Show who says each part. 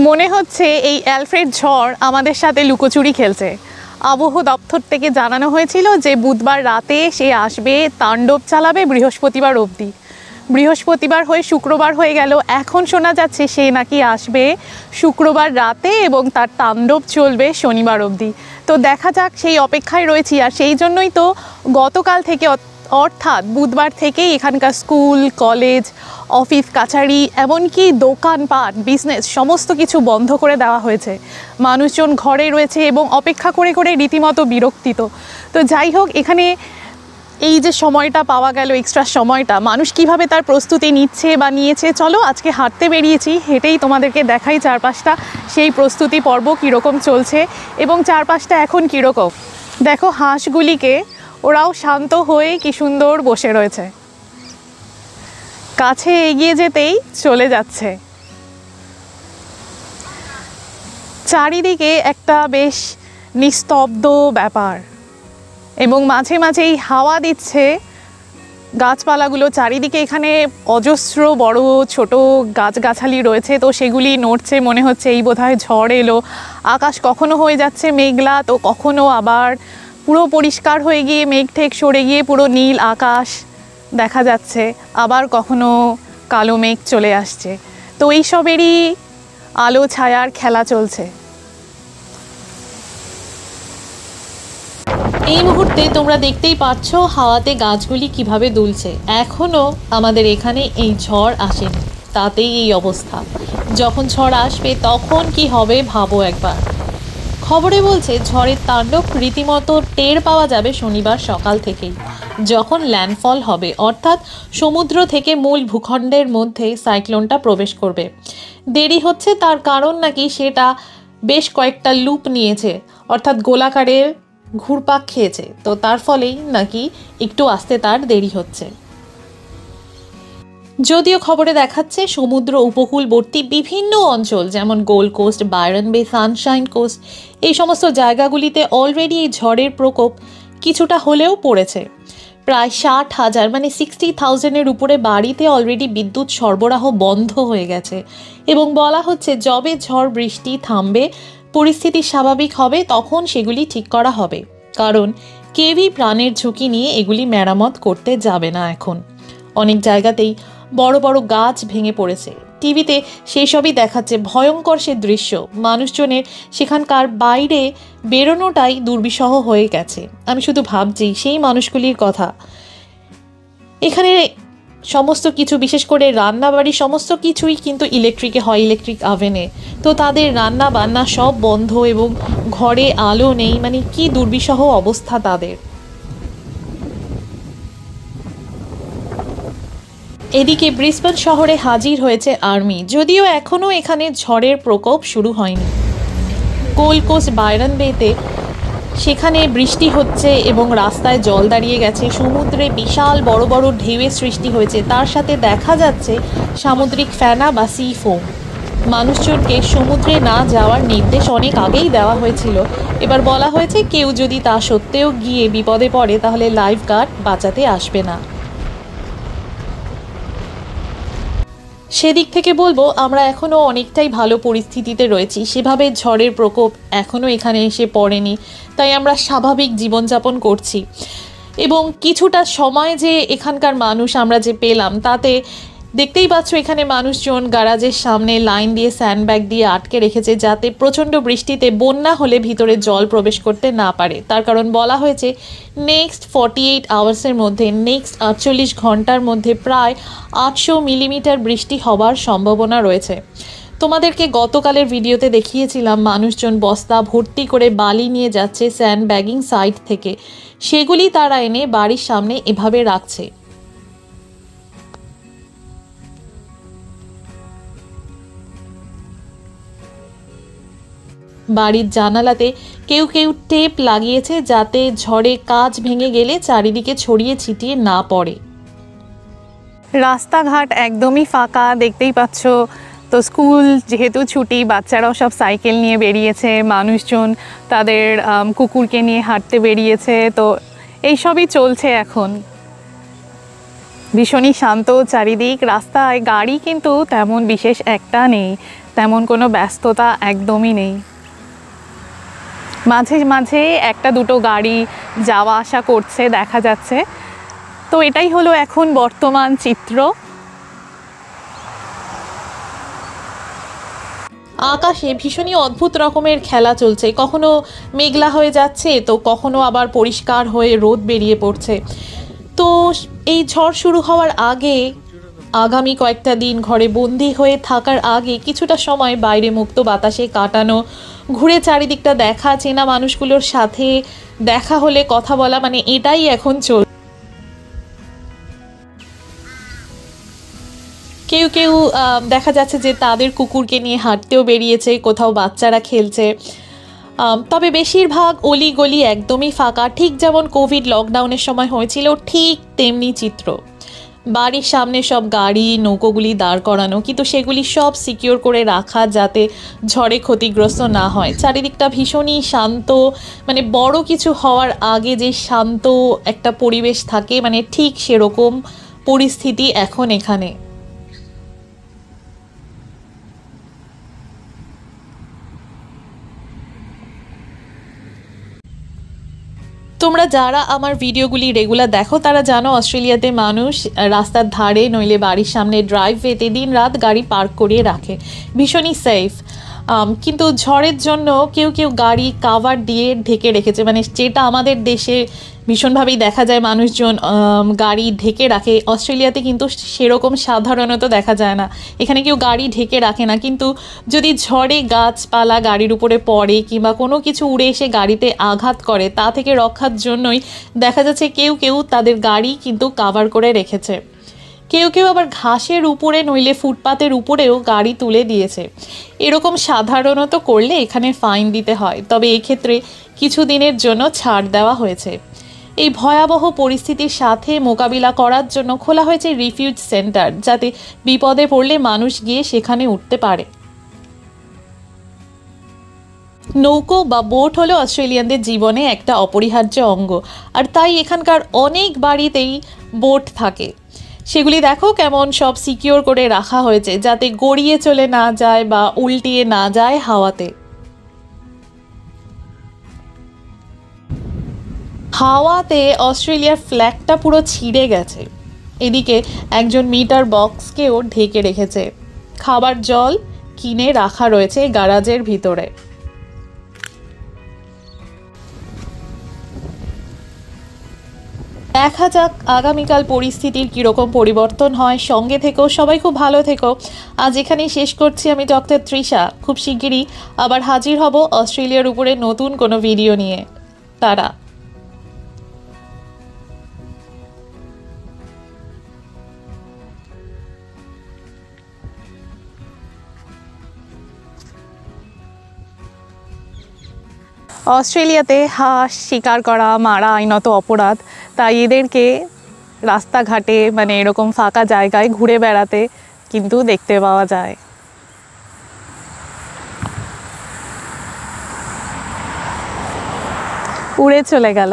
Speaker 1: মনে হচ্ছে এই অ্যালফ্রেড ঝড় আমাদের সাথে লুকোচুরি খেলছে। আবহাওয়া দপ্তর থেকে জানানো হয়েছিল যে বুধবার রাতে সে আসবে, তাণ্ডব চালাবে বৃহস্পতিবার অবধি। বৃহস্পতিবার হয়ে শুক্রবার হয়ে গেল, এখন শোনা যাচ্ছে সে নাকি আসবে শুক্রবার রাতে এবং তার তাণ্ডব চলবে শনিবার অবধি। তো দেখা যাক, সেই অপেক্ষায় রয়েছি। আর সেই জন্যই তো গতকাল থেকে অর্থাৎ বুধবার থেকেই এখানকার স্কুল, কলেজ, অফিস কাছারি, এমনকি দোকানপাট, বিজনেস সমস্ত কিছু বন্ধ করে দেওয়া হয়েছে। মানুষজন ঘরে রয়েছে এবং অপেক্ষা করে করে রীতিমতো বিরক্তিত। তো যাই হোক, এখানে এই যে সময়টা পাওয়া গেল, এক্সট্রা সময়টা, মানুষ কিভাবে তার প্রস্তুতি নিচ্ছে বা নিয়েছে, চলো আজকে হাঁটতে বেরিয়েছি, হেঁটেই তোমাদেরকে দেখাই চারপাশটা, সেই প্রস্তুতি পর্ব কীরকম চলছে এবং চারপাশটা এখন কীরকম। দেখো হাঁসগুলিকে, ওরাও শান্ত হয়ে কি সুন্দর বসে রয়েছে, কাছে এগিয়ে যেতেই চলে যাচ্ছে। চারিদিকে একটা বেশ নিস্তব্ধ ব্যাপার এবং মাঝে মাঝেই হাওয়া দিচ্ছে গাছপালাগুলো চারিদিকে। এখানে অজস্র বড় ছোট গাছগাছালি রয়েছে, তো সেগুলি নড়ছে, মনে হচ্ছে এই বোধহয় ঝড় এলো। আকাশ কখনো হয়ে যাচ্ছে মেঘলা, তো কখনো আবার পুরো পরিষ্কার হয়ে গিয়ে মেঘ ঠেক সরে গিয়ে পুরো নীল আকাশ দেখা যাচ্ছে, আবার কখনো কালো মেঘ চলে আসছে। তো এইসবেরই আলো ছায়ার খেলা চলছে। এই মুহূর্তে তোমরা দেখতেই পাচ্ছ হাওয়াতে গাছগুলি কিভাবে দুলছে। এখনও আমাদের এখানে এই ঝড় আসেনি, তাতেই এই অবস্থা। যখন ঝড় আসবে তখন কি হবে ভাবো একবার। খবরে বলছে ঝড়ের তাণ্ডব রীতিমতো টের পাওয়া যাবে শনিবার সকাল থেকেই, যখন ল্যান্ডফল হবে, অর্থাৎ সমুদ্র থেকে মূল ভূখণ্ডের মধ্যে সাইক্লোনটা প্রবেশ করবে। দেরি হচ্ছে তার কারণ নাকি সেটা বেশ কয়েকটা লুপ নিয়েছে, অর্থাৎ গোলাকারের ঘুরপাক খেয়েছে, তো তার ফলেই নাকি একটু আসতে তার দেরি হচ্ছে। যদিও খবরে দেখাচ্ছে সমুদ্র উপকূলবর্তী বিভিন্ন অঞ্চল যেমন গোল্ড কোস্ট, বায়রন বে, সানশাইন কোস্ট, এই সমস্ত জায়গাগুলিতে অলরেডি এই ঝড়ের প্রকোপ কিছুটা হলেও পড়েছে। প্রায় 60,000 মানে 60,000-এর উপরে বাড়িতে অলরেডি বিদ্যুৎ সরবরাহ বন্ধ হয়ে গেছে এবং বলা হচ্ছে যবে ঝড় বৃষ্টি থামবে, পরিস্থিতি স্বাভাবিক হবে, তখন সেগুলি ঠিক করা হবে। কারণ কেউই প্রাণের ঝুঁকি নিয়ে এগুলি মেরামত করতে যাবে না। এখন অনেক জায়গাতেই বড় বড় গাছ ভেঙে পড়েছে। টিভিতে সেই সবই দেখাচ্ছে, ভয়ঙ্কর সে দৃশ্য। মানুষজনের সেখানকার বাইরে বেরোনোটাই দুর্বিষহ হয়ে গেছে। আমি শুধু ভাবছি সেই মানুষগুলির কথা। এখানে সমস্ত কিছু, বিশেষ করে রান্নাবাড়ি সমস্ত কিছুই কিন্তু ইলেকট্রিকে হয়, ইলেকট্রিক আভেনে। তো তাদের রান্না বান্না সব বন্ধ এবং ঘরে আলো নেই, মানে কি দুর্বিষহ অবস্থা তাদের। এদিকে ব্রিসবেন শহরে হাজির হয়েছে আর্মি, যদিও এখনও এখানে ঝড়ের প্রকোপ শুরু হয়নি। গোল্ড কোস্ট, বায়রন বেতে সেখানে বৃষ্টি হচ্ছে এবং রাস্তায় জল দাঁড়িয়ে গেছে, সমুদ্রে বিশাল বড় বড় ঢেউয়ের সৃষ্টি হয়েছে, তার সাথে দেখা যাচ্ছে সামুদ্রিক ফেনা বা সি ফোম। মানুষজনকে সমুদ্রে না যাওয়ার নির্দেশ অনেক আগেই দেওয়া হয়েছিল। এবার বলা হয়েছে কেউ যদি তা সত্ত্বেও গিয়ে বিপদে পড়ে তাহলে লাইফ গার্ড বাঁচাতে আসবে না। সেদিক থেকে বলবো আমরা এখনও অনেকটাই ভালো পরিস্থিতিতে রয়েছি, সেভাবে ঝড়ের প্রকোপ এখনও এখানে এসে পড়েনি, তাই আমরা স্বাভাবিক জীবনযাপন করছি। এবং কিছুটা সময় যে এখানকার মানুষ আমরা যে পেলাম, তাতে দেখতেই পাচ্ছ এখানে মানুষজন গ্যারাজের সামনে লাইন দিয়ে স্যান্ডব্যাগ দিয়ে আটকে রেখেছে, যাতে প্রচণ্ড বৃষ্টিতে বন্যা হলে ভিতরে জল প্রবেশ করতে না পারে। তার কারণ বলা হয়েছে নেক্সট 48 আওয়ার্সের মধ্যে, নেক্সট 48 ঘন্টার মধ্যে প্রায় 800 মিলিমিটার বৃষ্টি হবার সম্ভাবনা রয়েছে। তোমাদেরকে গতকালের ভিডিওতে দেখিয়েছিলাম মানুষজন বস্তা ভর্তি করে বালি নিয়ে যাচ্ছে স্যান্ডব্যাগিং সাইট থেকে, সেগুলি তারা এনে বাড়ির সামনে এভাবে রাখছে। বাড়ির জানালাতে কেউ কেউ টেপ লাগিয়েছে যাতে ঝড়ে কাঁচ ভেঙে গেলে চারিদিকে ছড়িয়ে ছিটিয়ে না পড়ে। রাস্তাঘাট একদমই ফাঁকা, দেখতেই পাচ্ছ। তো স্কুল যেহেতু ছুটি, বাচ্চারাও সব সাইকেল নিয়ে বেরিয়েছে, মানুষজন তাদের কুকুরকে নিয়ে হাঁটতে বেরিয়েছে, তো এইসবই চলছে এখন।
Speaker 2: ভীষণই শান্ত চারিদিক, রাস্তায় গাড়ি কিন্তু তেমন বিশেষ একটা নেই, তেমন কোনো ব্যস্ততা একদমই নেই। মাঝে মাঝে একটা দুটো গাড়ি যাওয়া আসা করছে দেখা যাচ্ছে। তো এটাই হলো এখন বর্তমান চিত্র।
Speaker 1: আকাশে ভীষণই অদ্ভুত রকমের খেলা চলছে, কখনো মেঘলা হয়ে যাচ্ছে তো কখনো আবার পরিষ্কার হয়ে রোদ বেরিয়ে পড়ছে। তো এই ঝড় শুরু হওয়ার আগে, আগামী কয়েকটা দিন ঘরে বন্দি হয়ে থাকার আগে কিছুটা সময় বাইরে মুক্ত বাতাসে কাটানো, ঘুরে চারিদিকটা দেখা, চেনা মানুষগুলোর সাথে দেখা হলে কথা বলা, মানে এটাই এখন চল। কেউ কেউ দেখা যাচ্ছে যে তাদের কুকুরকে নিয়ে হাঁটতেও বেরিয়েছে, কোথাও বাচ্চারা খেলছে। তবে বেশিরভাগ অলিগলি একদমই ফাঁকা, ঠিক যেমন কোভিড লকডাউনের সময় হয়েছিল ঠিক তেমনি চিত্র। বাড়ির সামনে সব গাড়ি নৌকোগুলি দাঁড় করানো, কিন্তু সেগুলি সব সিকিওর করে রাখা যাতে ঝড়ে ক্ষতিগ্রস্ত না হয়। চারিদিকটা ভীষণই শান্ত, মানে বড় কিছু হওয়ার আগে যে শান্ত একটা পরিবেশ থাকে, মানে ঠিক সেরকম পরিস্থিতি এখন এখানে। তোমরা যারা আমার ভিডিওগুলি রেগুলার দেখো তারা জানো অস্ট্রেলিয়াতে মানুষ রাস্তার ধারে নইলে বাড়ির সামনে ড্রাইভওয়েতে দিন রাত গাড়ি পার্ক করিয়ে রাখে, ভীষণই সেফ। কিন্তু ঝড়ের জন্য কেউ কেউ গাড়ি কাভার দিয়ে ঢেকে রেখেছে, মানে যেটা আমাদের দেশে ভীষণভাবেই দেখা যায় মানুষজন গাড়ি ঢেকে রাখে, অস্ট্রেলিয়াতে কিন্তু সেরকম সাধারণত দেখা যায় না। এখানে কেউ গাড়ি ঢেকে রাখে না, কিন্তু যদি ঝড়ে গাছপালা গাড়ির উপরে পড়ে কিংবা কোনো কিছু উড়ে এসে গাড়িতে আঘাত করে, তা থেকে রক্ষার জন্যই দেখা যাচ্ছে কেউ কেউ তাদের গাড়ি কিন্তু কাভার করে রেখেছে। কেউ কেউ আবার ঘাসের উপরে নইলে ফুটপাতের উপরেও গাড়ি তুলে দিয়েছে। এরকম সাধারণত করলে এখানে ফাইন দিতে হয়, তবে এক্ষেত্রে কিছু দিনের জন্য ছাড় দেওয়া হয়েছে। এই ভয়াবহ পরিস্থিতির সাথে মোকাবিলা করার জন্য খোলা হয়েছে রিফিউজ সেন্টার, যাতে বিপদে পড়লে মানুষ গিয়ে সেখানে উঠতে পারে। নৌকো বা বোট হলো অস্ট্রেলিয়ানদের জীবনে একটা অপরিহার্য অঙ্গ, আর তাই এখানকার অনেক বাড়িতেই বোট থাকে। সেগুলি দেখো কেমন সব সিকিওর করে রাখা হয়েছে যাতে গড়িয়ে চলে না যায় বা উল্টিয়ে না যায় হাওয়াতে। হাওয়াতে অস্ট্রেলিয়ার ফ্ল্যাগটা পুরো ছিঁড়ে গেছে। এদিকে একজন মিটার বক্সকেও ঢেকে রেখেছে। খাবার জল কিনে রাখা রয়েছে গ্যারাজের ভিতরে। দেখা যাক আগামীকাল পরিস্থিতির কীরকম পরিবর্তন হয়। সঙ্গে থেকেও সবাই খুব ভালো থেকো। আজ এখানেই শেষ করছি। আমি ডক্টর তৃষা। খুব শিগগিরই আবার হাজির হব অস্ট্রেলিয়ার উপরে নতুন কোনো ভিডিও নিয়ে। তারা
Speaker 2: অস্ট্রেলিয়াতে হাঁস শিকার করা মারা আইনত অপরাধ, তাই এদেরকে রাস্তাঘাটে মানে এরকম ফাঁকা জায়গায় ঘুরে বেড়াতে কিন্তু দেখতে পাওয়া যায়। উড়ে চলে গেল।